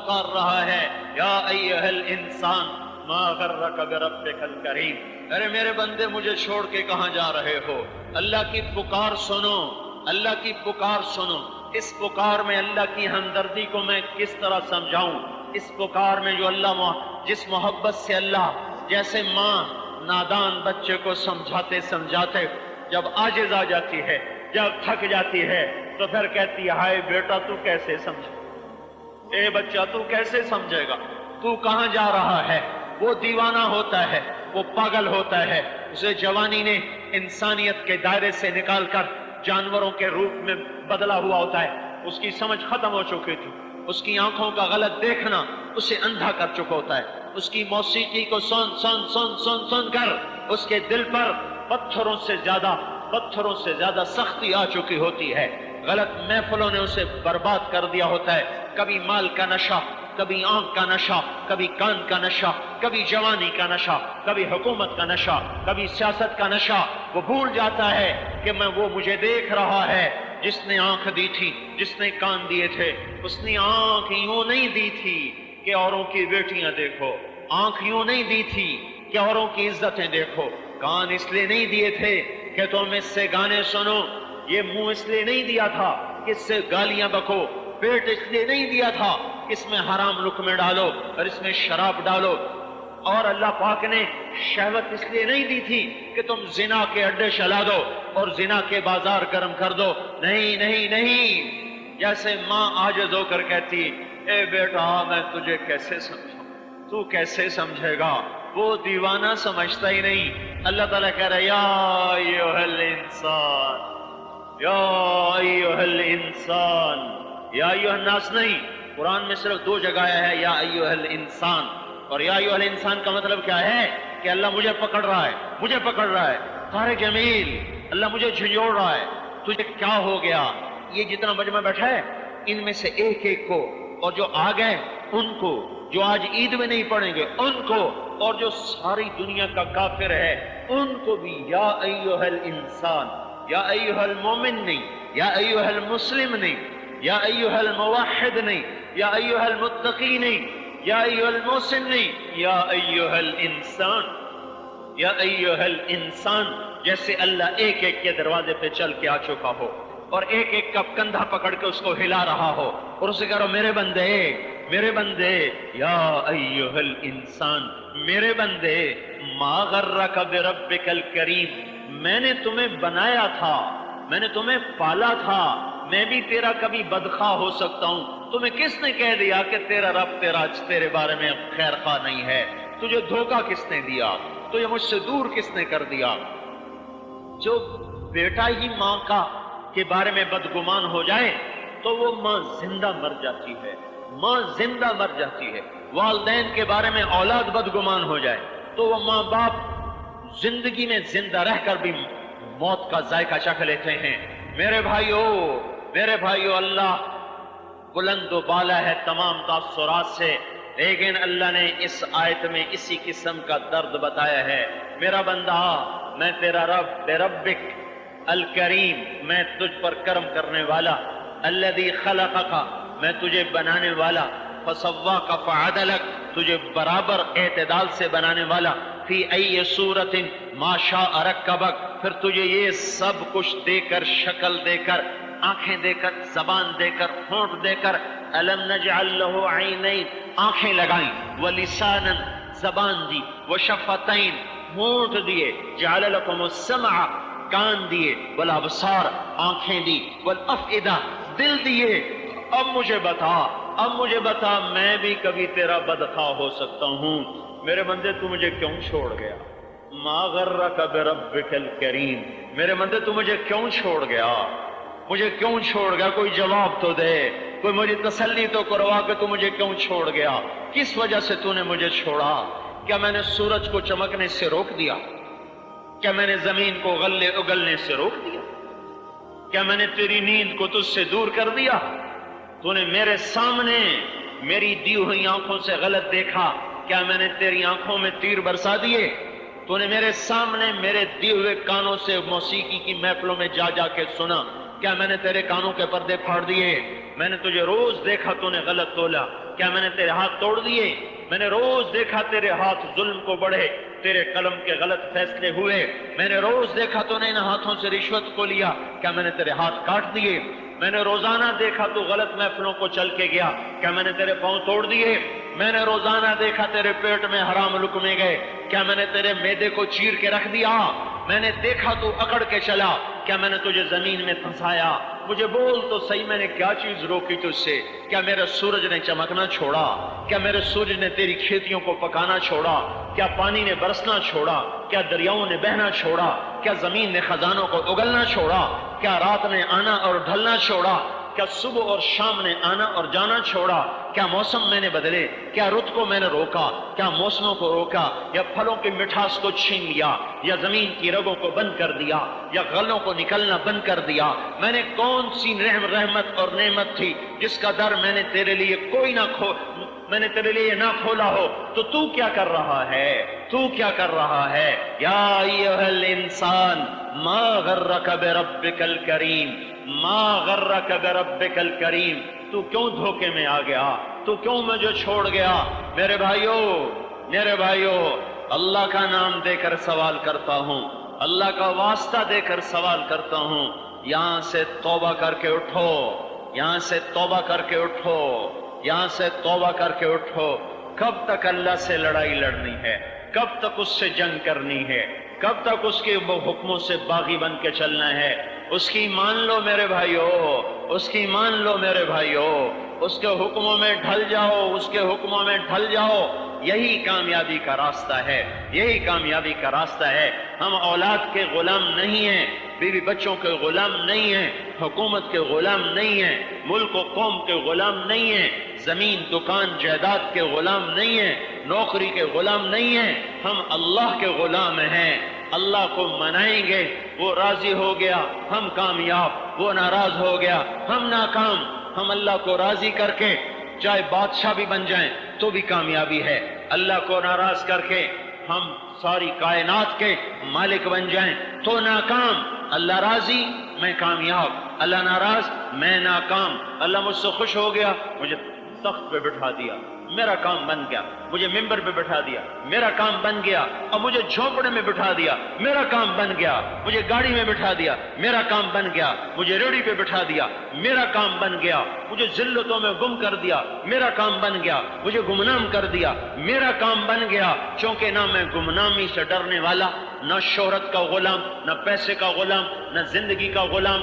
پکار رہا ہے، یا ایھا الانسان ما غرک بربک الکریم، ارے میرے بندے مجھے چھوڑ کے کہاں جا رہے ہو؟ اللہ کی پکار سنو، اللہ کی پکار سنو۔ اس پکار میں اللہ کی ہمدردی کو میں کس طرح سمجھاؤں؟ اس پکار میں جو اللہ جس محبت سے اللہ جیسے ماں نادان بچے کو سمجھاتے سمجھاتے جب عاجز آ جاتی ہے، جب تھک جاتی ہے، تو پھر کہتی ہے ہائے بیٹا تو کیسے سمجھے، اے بچہ تو کیسے سمجھے گا، تو کہاں جا رہا ہے؟ وہ دیوانہ ہوتا ہے، وہ پاگل ہوتا ہے، اسے جوانی نے انسانیت کے دائرے سے نکال کر جانوروں کے روپ میں بدلا ہوا ہوتا ہے۔ اس کی سمجھ ختم ہو چکی تھی، اس کی آنکھوں کا غلط دیکھنا اسے اندھا کر چکا ہوتا ہے، اس کی موسیقی کو سن سن سن سن سن کر اس کے دل پر پتھروں سے زیادہ سختی آ چکی ہوتی ہے۔ غلط محفلوں نے اسے برباد کر دیا ہوتا ہے، کبھی مال کا نشہ، کبھی آنکھ کا نشہ، کبھی کان کا نشہ، کبھی جوانی کا نشہ، کبھی حکومت کا نشہ، کبھی سیاست کا نشہ۔ وہ بھول جاتا ہے کہ وہ مجھے دیکھ رہا ہے، جس نے آنکھ دی تھی، جس نے کان دیے تھے، اس نے آنکھ یوں نہیں دی تھی کہ اوروں کی بیٹیاں دیکھو، آنکھ یوں نہیں دی تھی کہ اوروں کی عزتیں دیکھو، کان اس لیے نہیں دیے تھے کہ تم اس سے گانے سنو، یہ منہ اس لیے نہیں دیا تھا کہ اس سے گالیاں بکو، پیٹ اس لیے نہیں دیا تھا کہ اس میں حرام لقمے ڈالو اور اس میں شراب ڈالو، اور اللہ پاک نے شہوت اس لیے نہیں دی تھی کہ تم زنا کے اڈے چلا دو اور زنا کے بازار گرم کر دو۔ نہیں نہیں نہیں، جیسے ماں عاجز ہو کر کہتی اے بیٹا میں تجھے کیسے سمجھوں، تو کیسے سمجھے گا؟ وہ دیوانہ سمجھتا ہی نہیں۔ اللہ تعالیٰ کہہ رہا ہے یا ایھا الانسان، یا ایھا الانسان، یا ایھا الناس نہیں، قرآن میں صرف 2 جگہ آیا ہے یا ایھا الانسان، اور یا ایھا الانسان کا مطلب کیا ہے کہ اللہ مجھے پکڑ رہا ہے، مجھے پکڑ رہا ہے، طارق جمیل اللہ مجھے جھنجھوڑ رہا ہے، تجھے کیا ہو گیا؟ یہ جتنا مجمع بیٹھا ہے ان میں سے ایک ایک کو، اور جو آ گئے ان کو، جو آج عید میں نہیں پڑھیں گے ان کو، اور جو ساری دنیا کا کافر ہے ان کو بھی یا ایھا الانسان، یا ایھا المومن نہیں، یا ایھا المسلم نہیں، یا ایھا الموحد نہیں، یا ایھا المتقی نہیں، یا ایھا المحسن نہیں، یا ایھا الانسان، یا ایھا الانسان، جیسے اللہ ایک ایک کے دروازے پہ چل کے آ چکا ہو اور ایک ایک کا کندھا پکڑ کے اس کو ہلا رہا ہو اور اسے کہہ رہا ہو میرے بندے، میرے بندے، یا ایھا الانسان، میرے بندے، ما غرک بربک الکریم، میں نے تمہیں بنایا تھا، میں نے تمہیں پالا تھا، میں بھی تیرا کبھی بدخواہ ہو سکتا ہوں، تمہیں کس نے کہہ دیا کہ تیرا رب تیرے بارے میں خیر خواہ نہیں ہے؟ تجھے دھوکہ کس نے دیا؟ تجھے مجھ سے دور کس نے کر دیا؟ جو بیٹا ہی ماں کے بارے میں بدگمان ہو جائے تو وہ ماں زندہ مر جاتی ہے، ماں زندہ مر جاتی ہے۔ والدین کے بارے میں اولاد بدگمان ہو جائے تو وہ ماں باپ زندگی میں زندہ رہ کر بھی موت کا ذائقہ چکھ لیتے ہیں۔ میرے بھائیو، اللہ بلند و بالا ہے تمام تاثرات سے، لیکن اللہ نے اس آیت میں اسی قسم کا درد بتایا ہے۔ میرا بندہ، میں تیرا رب، بربک الکریم، میں تجھ پر کرم کرنے والا، الذی خلقک، میں تجھے بنانے والا، فسواک فعدلک، تجھے برابر اعتدال سے بنانے والا، فی ای صورت ما شاء رکبک، پھر تجھے یہ سب کچھ دے کر، شکل دے کر، آنکھیں دے کر، زبان دے کر، ہونٹ دے کر، الم نجعل لہ عینین، آنکھیں لگائیں، ولسانا، زبان دی، وشفتین، ہونٹ دیے، جعل لکم السمع، کان دیے، والابصار، آنکھیں دی، والافئدہ، دل دیے۔ اب مجھے بتا میں بھی کبھی تیرا بدخواہ ہو سکتا ہوں۔ میرے بندے تو مجھے کیوں چھوڑ گیا؟ ما غرک بربک الکریم، میرے بندے تو مجھے کیوں چھوڑ گیا؟ مجھے کیوں چھوڑ گیا؟ کوئی جواب تو دے، کوئی مجھے تسلی تو کروا کہ تو مجھے کیوں چھوڑ گیا؟ کس وجہ سے تو نے مجھے چھوڑا؟ کیا میں نے سورج کو چمکنے سے روک دیا؟ کیا میں نے زمین کو اگلنے سے روک دیا؟ کیا میں نے تیری نیند کو تجھ سے دور کر دیا؟ تو نے میرے سامنے میری دی ہوئی آنکھوں سے غلط دیکھا، کیا میں نے تیری آنکھوں میں تیر برسا دیے؟ تو نے میرے سامنے میرے دیے ہوئے کانوں سے موسیقی کی محفلوں میں جا جا کے سنا، کیا میں نے تیرے کانوں کے پردے پھاڑ دیے؟ میں نے تجھے روز دیکھا تو نے غلط تولا، کیا میں نے تیرے ہاتھ توڑ دیے؟ میں نے روز دیکھا تیرے ہاتھ ظلم کو بڑھے، تیرے قلم کے غلط فیصلے ہوئے، میں نے روز دیکھا تو نے ان ہاتھوں سے رشوت کو لیا، کیا میں نے تیرے ہاتھ کاٹ دیے؟ میں نے روزانہ دیکھا تو غلط محفلوں کو چل کے گیا، کیا میں نے تیرے پاؤں توڑ دیے؟ میں نے روزانہ دیکھا تیرے پیٹ میں حرام لقمے گئے، کیا میں نے تیرے معدے کو چیر کے رکھ دیا؟ میں نے دیکھا تو اکڑ کے چلا، کیا میں نے تجھے زمین میں پھنسایا؟ مجھے بول تو صحیح، میں نے کیا چیز روکی تجھ سے؟ کیا میرے سورج نے چمکنا چھوڑا؟ کیا میرے سورج نے تیری کھیتیوں کو پکانا چھوڑا؟ کیا پانی نے برسنا چھوڑا؟ کیا دریاؤں نے بہنا چھوڑا؟ کیا زمین نے خزانوں کو اگلنا چھوڑا؟ کیا رات نے آنا اور ڈھلنا چھوڑا؟ کیا صبح اور شام نے آنا اور جانا چھوڑا؟ کیا موسم میں نے بدلے؟ کیا رت کو میں نے روکا؟ کیا موسموں کو روکا؟ یا پھلوں کی مٹھاس کو چھین لیا؟ یا زمین کی رگوں کو بند کر دیا؟ یا غلوں کو نکلنا بند کر دیا؟ میں نے کون سی رحمت اور نعمت تھی جس کا در میں نے تیرے لیے میں نے تیرے لیے نہ کھولا ہو؟ تو کیا کر رہا ہے؟ تو کیا کر رہا ہے؟ یا ایھا الانسان ما غرک بربک الکریم، ما غرک بربک الکریم، تو کیوں دھوکے میں آ گیا؟ تو کیوں مجھے چھوڑ گیا؟ میرے بھائیو، اللہ کا نام دے کر سوال کرتا ہوں، اللہ کا واسطہ دے کر سوال کرتا ہوں، یہاں سے توبہ کر کے اٹھو، یہاں سے توبہ کر کے اٹھو، یہاں سے توبہ کر کے اٹھو۔ کب تک اللہ سے لڑائی لڑنی ہے؟ کب تک اس سے جنگ کرنی ہے؟ کب تک اس کے حکموں سے باغی بن کے چلنا ہے؟ اس کی مان لو میرے بھائیو، اس کی مان لو میرے بھائیو، اس کے حکموں میں ڈھل جاؤ، اس کے حکموں میں ڈھل جاؤ، یہی کامیابی کا راستہ ہے، یہی کامیابی کا راستہ ہے۔ ہم اولاد کے غلام نہیں ہیں، بیوی بچوں کے غلام نہیں ہیں، حکومت کے غلام نہیں ہیں، ملک و قوم کے غلام نہیں ہیں، زمین دکان جائیداد کے غلام نہیں ہیں، نوکری کے غلام نہیں ہیں، ہم اللہ کے غلام ہیں۔ اللہ کو منائیں گے، وہ راضی ہو گیا، ہم کامیاب، وہ ناراض ہو گیا، ہم ناکام۔ ہم اللہ کو راضی کر کے چاہے بادشاہ بھی بن جائیں تو بھی کامیابی ہے، اللہ کو ناراض کر کے ہم ساری کائنات کے مالک بن جائیں تو ناکام۔ اللہ راضی، میں کامیاب، اللہ ناراض، میں ناکام۔ اللہ مجھ سے خوش ہو گیا، مجھے تخت پہ بٹھا دیا، میرا کام بن گیا، مجھے ممبر پہ بٹھا دیا، میرا کام بن گیا، اور مجھے جھونپڑے میں بٹھا دیا، میرا کام بن گیا، مجھے گاڑی میں بٹھا دیا، میرا کام بن گیا، مجھے ریڑھی پہ بٹھا دیا، میرا کام بن گیا، مجھے ذلتوں میں گم کر دیا، میرا کام بن گیا، مجھے گمنام کر دیا، میرا کام بن گیا۔ چونکہ نہ میں گمنامی سے ڈرنے والا، نہ شہرت کا غلام، نہ پیسے کا غلام، نہ زندگی کا غلام،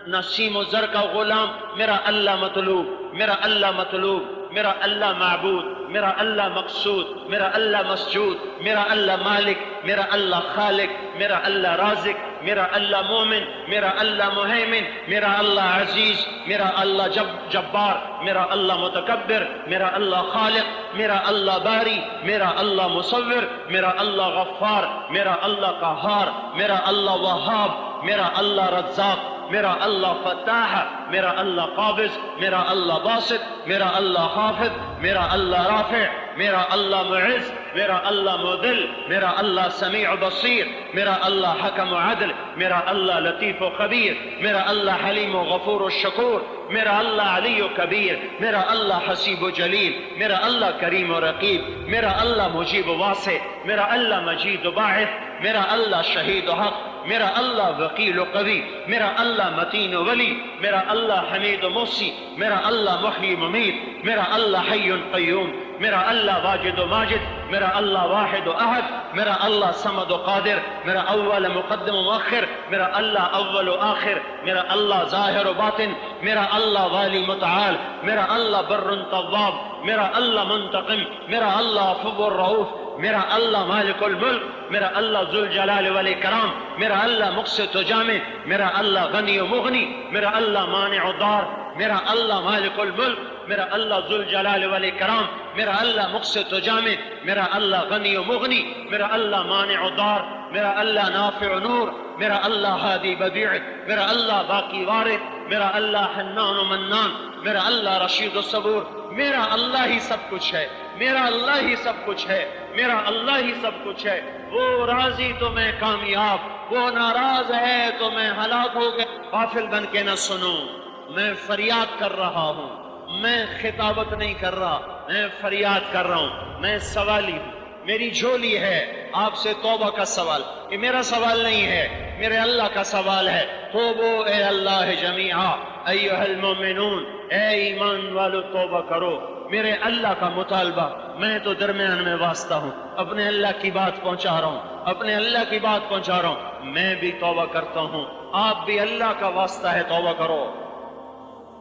نہ سیم و زر کا غلام، میرا اللہ مطلوب، میرا اللہ مطلوب، میرا اللہ معبود، میرا اللہ مقصود، میرا اللہ مسجود، میرا اللہ مالک، میرا اللہ خالق، میرا اللہ رازق، میرا اللہ مومن، میرا اللہ مہیمن، میرا اللہ عزیز، میرا اللہ جبار، میرا اللہ متکبر، میرا اللہ خالق، میرا اللہ باری، میرا اللہ مصور، میرا اللہ غفار، میرا اللہ قہار، میرا اللہ وہاب، میرا اللہ رزاق، میرا اللہ فتاح، میرا اللہ قابض، میرا اللہ باسط، میرا اللہ حافظ، میرا اللہ رافع، میرا اللہ معز، میرا اللہ مذل، میرا اللہ سمیع بصیر، میرا اللہ حکم و عدل، میرا اللہ لطیف و خبیر، میرا اللہ حلیم و غفور و شکور، میرا اللہ علی و کبیر، میرا اللہ حسیب و جلیل، میرا اللہ کریم و رقیب، میرا اللہ مجیب و واسع، میرا اللہ مجید و باعث، میرا اللہ شہید و حق، میرا اللہ وکیل و قوی، میرا اللہ متین و ولی، میرا اللہ حمید و محصی، میرا اللہ محیی ممیت، میرا اللہ حی قیوم، میرا اللہ واجد و ماجد، میرا اللہ واحد و احد، میرا اللہ صمد و قادر، میرا اول مقدم و مؤخر، میرا اللہ اول و آخر، میرا اللہ ظاہر و باطن، میرا اللہ والی متعال، میرا اللہ بر طواب، میرا اللہ منتقم، میرا اللہ عفو الرؤوف، میرا اللہ مالک الملک، میرا اللہ ذو الجلال والاکرام، میرا اللہ مقسط و جامع، میرا اللہ غنی و مغنی، میرا اللہ مانع و ضار، میرا اللہ مالک الملک، میرا اللہ ذو الجلال والاکرام، میرا اللہ مقسط و جامع، میرا اللہ غنی و مغنی، میرا اللہ مانع و ضار، میرا اللہ نافع و نور، میرا اللہ ہادی بدیع، میرا اللہ باقی وارث، میرا اللہ حنان و منان، میرا اللہ رشید و صبور۔ میرا اللہ ہی سب کچھ ہے، میرا اللہ ہی سب کچھ ہے، میرا اللہ ہی سب کچھ ہے۔ وہ راضی تو میں کامیاب، وہ ناراض ہے تو میں ہلاک ہو گیا۔ غافل بن کے نہ سنو، میں فریاد کر رہا ہوں، میں خطابت نہیں کر رہا، میں فریاد کر رہا ہوں، میں سوالی ہوں، میری جھولی ہے آپ سے توبہ کا سوال. یہ میرا سوال نہیں ہے، میرے اللہ کا سوال ہے. توبو اے اللہ جمیعا ایھا المؤمنون، اے ایمان والو توبہ کرو. میرے اللہ کا مطالبہ، میں تو درمیان میں واسطہ ہوں، اپنے اللہ کی بات پہنچا رہا ہوں، اپنے اللہ کی بات پہنچا رہا ہوں. میں بھی توبہ کرتا ہوں، آپ بھی اللہ کا واسطہ ہے توبہ کرو.